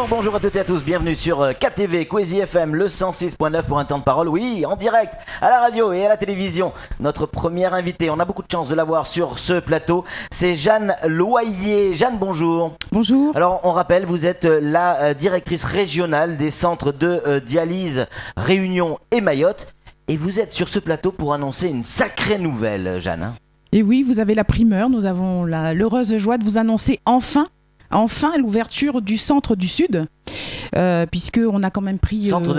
Bonjour à toutes et à tous, bienvenue sur KTV, Kwezi FM, le 106.9 pour un temps de parole, oui, en direct, à la radio et à la télévision. Notre première invitée, on a beaucoup de chance de l'avoir sur ce plateau, c'est Jeanne Loyer. Jeanne, bonjour. Bonjour. Alors, on rappelle, vous êtes la directrice régionale des centres de dialyse Réunion et Mayotte, et vous êtes sur ce plateau pour annoncer une sacrée nouvelle, Jeanne. Et oui, vous avez la primeur, nous avons l'heureuse joie de vous annoncer enfin l'ouverture du centre du Sud, puisqu'on a quand même pris centre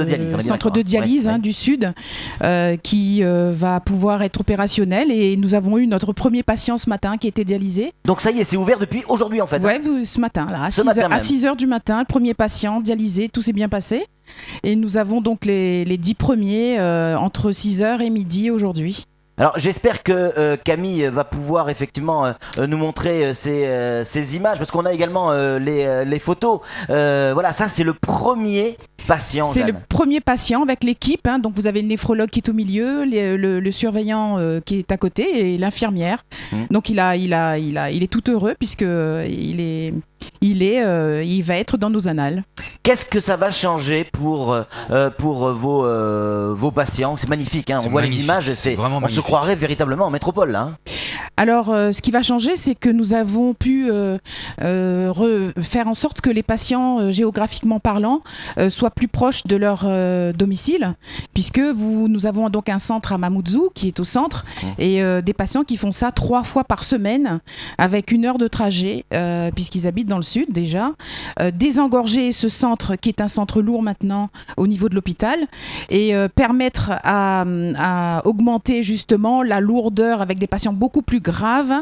de dialyse, du Sud qui va pouvoir être opérationnel, et nous avons eu notre premier patient ce matin qui a été dialysé. Donc ça y est, c'est ouvert depuis aujourd'hui en fait. Oui, ce matin, là, à 6h du matin, le premier patient dialysé, tout s'est bien passé. Et nous avons donc les 10 premiers entre 6h et midi aujourd'hui. Alors j'espère que Camille va pouvoir effectivement nous montrer ces images, parce qu'on a également les photos. Voilà, ça c'est le premier patient. C'est Jeanne. le premier patient avec l'équipe, hein. Donc vous avez le néphrologue qui est au milieu, le surveillant qui est à côté et l'infirmière. Donc il est tout heureux puisque il va être dans nos annales. Qu'est-ce que ça va changer pour vos patients? C'est magnifique, hein. On voit les images, on se croirait véritablement en métropole là. Hein. Alors, ce qui va changer, c'est que nous avons pu faire en sorte que les patients, géographiquement parlant, soient plus proches de leur domicile, puisque nous avons donc un centre à Mamoudzou qui est au centre, et des patients qui font ça 3 fois par semaine, avec 1 heure de trajet, puisqu'ils habitent dans le sud déjà. Désengorger ce centre, qui est un centre lourd maintenant au niveau de l'hôpital, et permettre à augmenter justement la lourdeur avec des patients beaucoup plus graves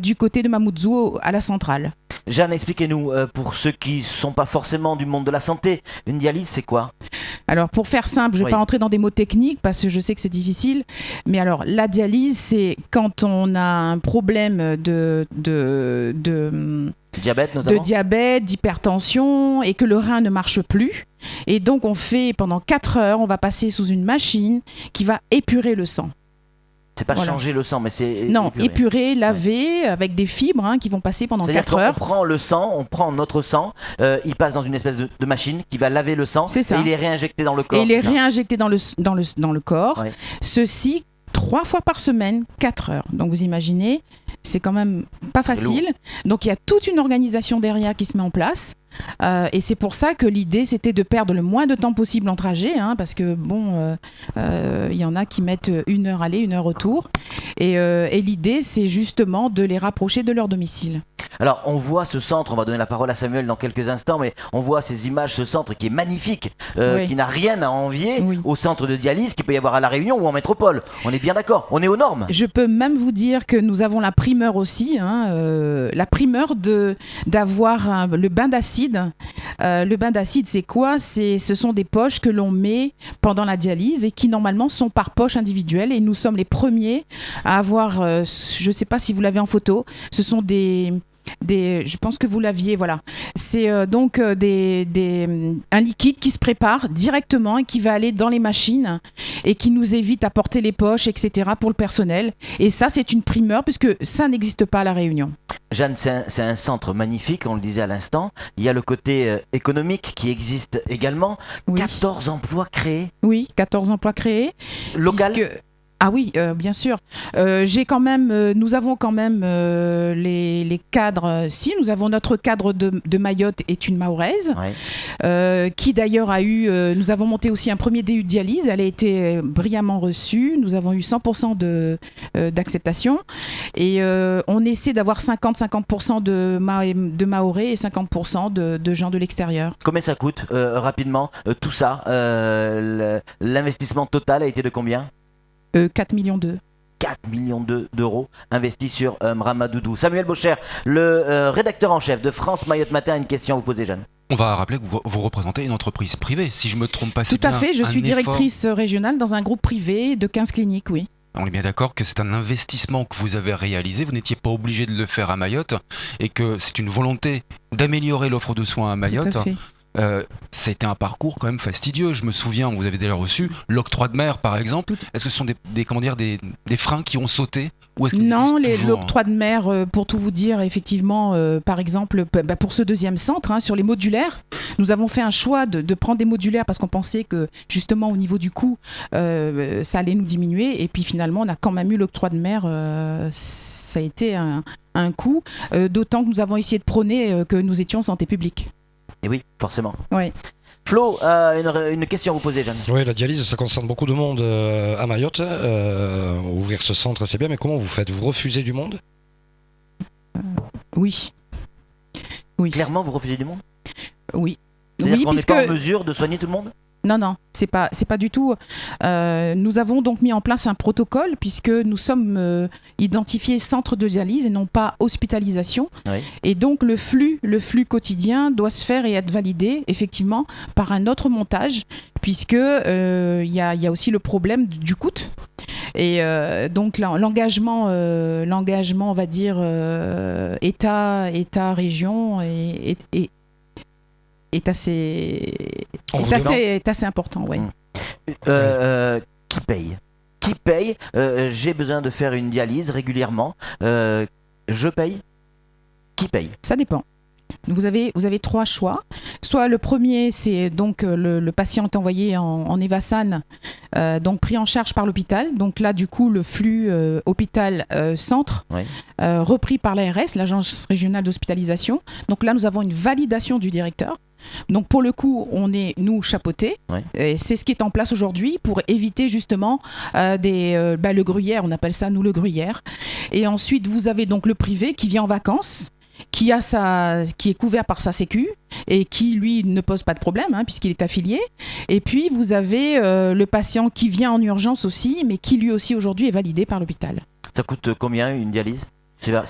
du côté de Mamoudzou à la centrale. Jeanne, expliquez-nous, pour ceux qui ne sont pas forcément du monde de la santé, une dialyse c'est quoi? Alors pour faire simple, je ne vais pas rentrer dans des mots techniques parce que je sais que c'est difficile, mais alors la dialyse, c'est quand on a un problème de diabète notamment, d'hypertension, et que le rein ne marche plus. Et donc on fait pendant 4 heures, on va passer sous une machine qui va épurer le sang. C'est pas changer le sang, mais c'est épurer, laver avec des fibres qui vont passer pendant 4 heures. On prend le sang, on prend notre sang, il passe dans une espèce de machine qui va laver le sang, et il est réinjecté dans le corps. Et il est réinjecté dans le corps. Ouais. Ceci 3 fois par semaine, 4 heures. Donc vous imaginez, c'est quand même pas facile. Donc il y a toute une organisation derrière qui se met en place. Et c'est pour ça que l'idée, c'était de perdre le moins de temps possible en trajet, parce que y en a qui mettent 1 heure aller, 1 heure retour. Et l'idée, c'est justement de les rapprocher de leur domicile. Alors, on voit ce centre, on va donner la parole à Samuel dans quelques instants, mais on voit ces images, ce centre qui est magnifique, qui n'a rien à envier au centre de dialyse qu'il peut y avoir à La Réunion ou en métropole. On est bien d'accord, on est aux normes. Je peux même vous dire que nous avons la primeur aussi, la primeur d'avoir le bain d'acide. Le bain d'acide, c'est quoi? Ce sont des poches que l'on met pendant la dialyse et qui normalement sont par poche individuelle, et nous sommes les premiers à avoir, je ne sais pas si vous l'avez en photo, ce sont je pense que vous l'aviez, voilà. C'est donc un liquide qui se prépare directement et qui va aller dans les machines et qui nous évite à porter les poches, etc. pour le personnel. Et ça, c'est une primeur puisque ça n'existe pas à La Réunion. Jeanne, c'est un centre magnifique, on le disait à l'instant. Il y a le côté économique qui existe également. 14 emplois créés. Oui, 14 emplois créés. Local. Ah oui, bien sûr. Nous avons quand même les cadres. Nous avons notre cadre de Mayotte est une Mahoraise, qui d'ailleurs a eu. Nous avons monté aussi un premier DU de dialyse. Elle a été brillamment reçue. Nous avons eu 100% d'acceptation. Et on essaie d'avoir 50% de Mahorais et 50% de gens de l'extérieur. Combien ça coûte rapidement tout ça? L'investissement total a été de combien? 4 millions d'euros. 4 millions d'euros investis sur Mramadoudou. Samuel Bocher, le rédacteur en chef de France Mayotte Matin, a une question à vous poser, Jeanne. On va rappeler que vous représentez une entreprise privée, si je ne me trompe pas. Tout à fait, je suis directrice régionale dans un groupe privé de 15 cliniques, oui. On est bien d'accord que c'est un investissement que vous avez réalisé, vous n'étiez pas obligé de le faire à Mayotte, et que c'est une volonté d'améliorer l'offre de soins à Mayotte. Tout à fait. ça a été un parcours quand même fastidieux. Je me souviens, vous avez déjà reçu l'octroi de mer, par exemple. Est-ce que ce sont des freins qui ont sauté ou est-ce que Non, l'octroi de mer, pour tout vous dire, effectivement, par exemple, pour ce deuxième centre, sur les modulaires, nous avons fait un choix de prendre des modulaires parce qu'on pensait que, justement, au niveau du coût, ça allait nous diminuer. Et puis, finalement, on a quand même eu l'octroi de mer. Ça a été un coût, d'autant que nous avons essayé de prôner que nous étions en santé publique. Et oui, forcément. Ouais. Flo, une question à vous poser, Jeanne. Oui, la dialyse, ça concerne beaucoup de monde à Mayotte. Ouvrir ce centre, c'est bien, mais comment vous faites ? Vous refusez du monde ? Oui. Clairement, vous refusez du monde ? Oui. C'est-à-dire qu'on n'est puisque... pas en mesure de soigner tout le monde ? Non, c'est pas du tout. Nous avons donc mis en place un protocole puisque nous sommes identifiés centre de dialyse et non pas hospitalisation. Oui. Et donc le flux quotidien doit se faire et être validé effectivement par un autre montage puisque il y a aussi le problème du coût. Et donc l'engagement, on va dire État, région est assez important, ouais. Qui paye j'ai besoin de faire une dialyse régulièrement. Je paye. Qui paye ? Ça dépend. Vous avez trois choix. Soit le premier, c'est donc le patient est envoyé en Evasan, donc pris en charge par l'hôpital. Donc là, du coup, le flux hôpital-centre, oui. Repris par l'ARS, l'Agence régionale d'hospitalisation. Donc là, nous avons une validation du directeur. Donc pour le coup, on est, nous, chapeautés. Ouais. Et c'est ce qui est en place aujourd'hui pour éviter justement le gruyère, on appelle ça, nous, le gruyère. Et ensuite, vous avez donc le privé qui vient en vacances, qui est couvert par sa sécu et qui, lui, ne pose pas de problème puisqu'il est affilié. Et puis, vous avez le patient qui vient en urgence aussi, mais qui, lui aussi, aujourd'hui, est validé par l'hôpital. Ça coûte combien une dialyse ?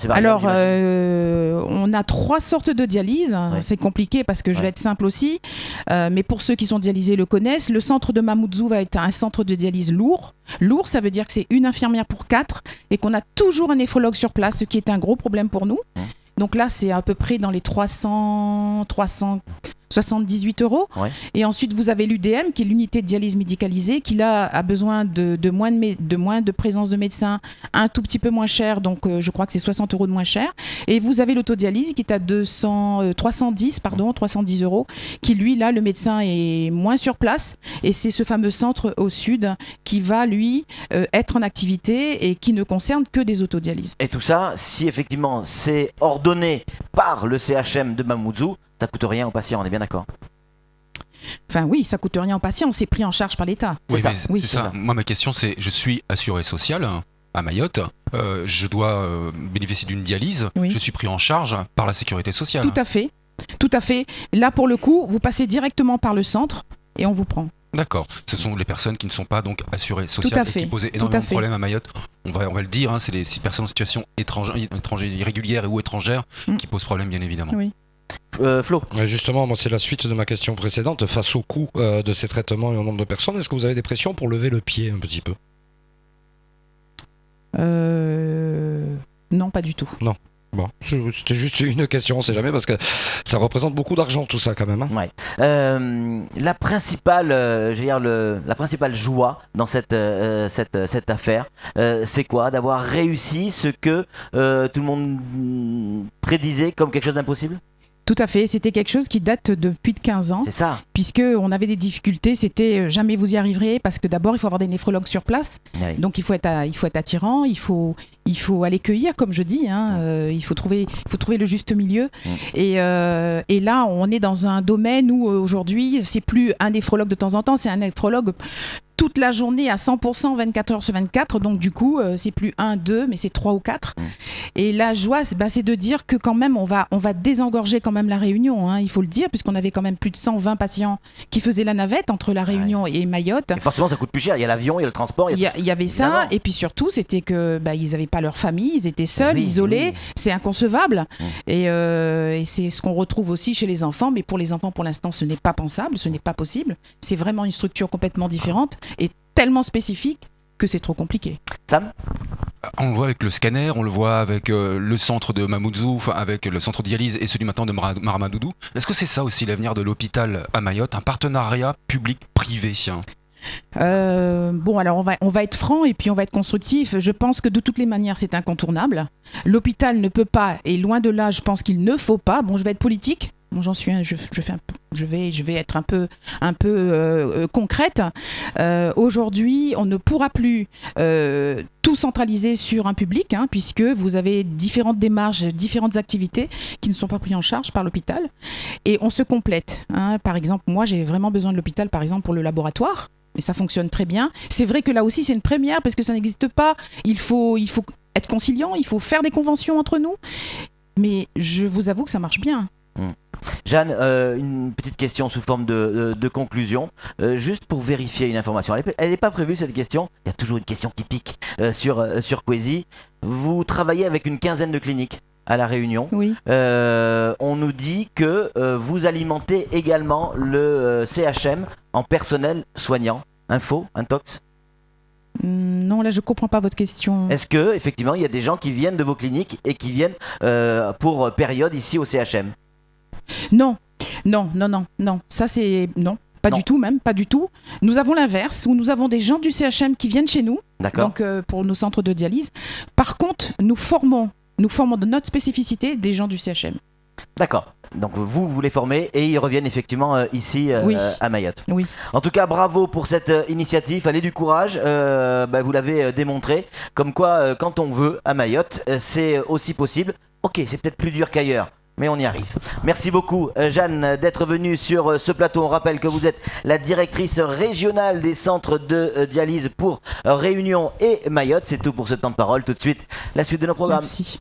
Alors, on a 3 sortes de dialyse. Ouais. C'est compliqué parce que je vais être simple aussi. Mais pour ceux qui sont dialysés le connaissent, le centre de Mamoudzou va être un centre de dialyse lourd. Lourd, ça veut dire que c'est une infirmière pour 4 et qu'on a toujours un néphrologue sur place, ce qui est un gros problème pour nous. Donc là, c'est à peu près dans les 378 €. Ouais. Et ensuite, vous avez l'UDM, qui est l'unité de dialyse médicalisée, qui là a besoin de moins de présence de médecins, un tout petit peu moins cher, donc je crois que c'est 60 € de moins cher. Et vous avez l'autodialyse qui est à 310 €, qui lui, là, le médecin est moins sur place. Et c'est ce fameux centre au sud qui va, lui, être en activité et qui ne concerne que des autodialyses. Et tout ça, si effectivement c'est ordonné par le CHM de Mamoudzou, ça coûte rien aux patients, on est bien d'accord ? Enfin oui, ça coûte rien aux patients, c'est pris en charge par l'État. Oui, c'est ça. Moi, ma question, c'est, je suis assuré social à Mayotte, je dois bénéficier d'une dialyse, je suis pris en charge par la sécurité sociale. Tout à fait. Là, pour le coup, vous passez directement par le centre et on vous prend. D'accord. Ce sont les personnes qui ne sont pas donc assurées sociales et qui posaient énormément de problèmes à Mayotte. On va le dire, c'est les personnes en situation étrangère, irrégulière ou étrangère qui posent problème, bien évidemment. Oui. Flo. Justement, moi c'est la suite de ma question précédente. Face au coût de ces traitements et au nombre de personnes, est-ce que vous avez des pressions pour lever le pied un petit peu ? Non, pas du tout. Non. Bon, c'était juste une question, on ne sait jamais, parce que ça représente beaucoup d'argent tout ça quand même. Ouais. La principale joie dans cette affaire, c'est quoi ? D'avoir réussi ce que tout le monde prédisait comme quelque chose d'impossible ? Tout à fait, c'était quelque chose qui date depuis de 15 ans. C'est ça. Puisqu'on avait des difficultés, c'était jamais vous y arriverez, parce que d'abord il faut avoir des néphrologues sur place, donc il faut être attirant, il faut aller cueillir, comme je dis, il faut trouver le juste milieu. Et là, on est dans un domaine où aujourd'hui, c'est plus un néphrologue de temps en temps, c'est un néphrologue toute la journée à 100%, 24 heures sur 24, donc du coup, c'est plus 1, 2, mais c'est 3 ou 4. Et la joie, c'est de dire que quand même, on va désengorger quand même la Réunion, il faut le dire, puisqu'on avait quand même plus de 120 patients qui faisaient la navette entre la Réunion et Mayotte. Et forcément, ça coûte plus cher, il y a l'avion, il y a le transport. Il y avait ça, et puis surtout, c'était que ils n'avaient pas leur famille, ils étaient seuls, isolés, c'est inconcevable. Et c'est ce qu'on retrouve aussi chez les enfants, mais pour les enfants, pour l'instant, ce n'est pas pensable, ce n'est pas possible. C'est vraiment une structure complètement différente et tellement spécifique que c'est trop compliqué. Sam ? On le voit avec le scanner, on le voit avec le centre de Mamoudzou, avec le centre de dialyse et celui maintenant de Marmadoudou. Est-ce que c'est ça aussi l'avenir de l'hôpital à Mayotte, un partenariat public-privé? Bon, alors on va être franc et puis on va être constructif. Je pense que de toutes les manières, c'est incontournable. L'hôpital ne peut pas, et loin de là, je pense qu'il ne faut pas. Bon, je vais être politique. Bon, j'en suis, je vais être un peu concrète. Aujourd'hui, on ne pourra plus tout centraliser sur un public, puisque vous avez différentes démarches, différentes activités qui ne sont pas prises en charge par l'hôpital, et on se complète. Par exemple, moi, j'ai vraiment besoin de l'hôpital, par exemple, pour le laboratoire. Et ça fonctionne très bien. C'est vrai que là aussi, c'est une première parce que ça n'existe pas. Il faut être conciliant, il faut faire des conventions entre nous. Mais je vous avoue que ça marche bien. Jeanne, une petite question sous forme de conclusion, juste pour vérifier une information. Elle n'est pas prévue cette question, il y a toujours une question qui pique sur Kwezi. Vous travaillez avec une quinzaine de cliniques à La Réunion. Oui. On nous dit que vous alimentez également le CHM en personnel soignant. Info, intox? Non, là je comprends pas votre question. Est-ce que effectivement il y a des gens qui viennent de vos cliniques et qui viennent pour période ici au CHM? Non. Ça c'est non. Pas du tout même, pas du tout. Nous avons l'inverse, où nous avons des gens du CHM qui viennent chez nous, donc pour nos centres de dialyse. Par contre, nous formons de notre spécificité des gens du CHM. D'accord. Donc vous les formez et ils reviennent effectivement ici à Mayotte. Oui. En tout cas, bravo pour cette initiative. Allez du courage. Vous l'avez démontré. Comme quoi, quand on veut à Mayotte, c'est aussi possible. Ok, c'est peut-être plus dur qu'ailleurs, mais on y arrive. Merci beaucoup Jeanne d'être venue sur ce plateau. On rappelle que vous êtes la directrice régionale des centres de dialyse pour Réunion et Mayotte. C'est tout pour ce temps de parole. Tout de suite, la suite de nos programmes. Merci.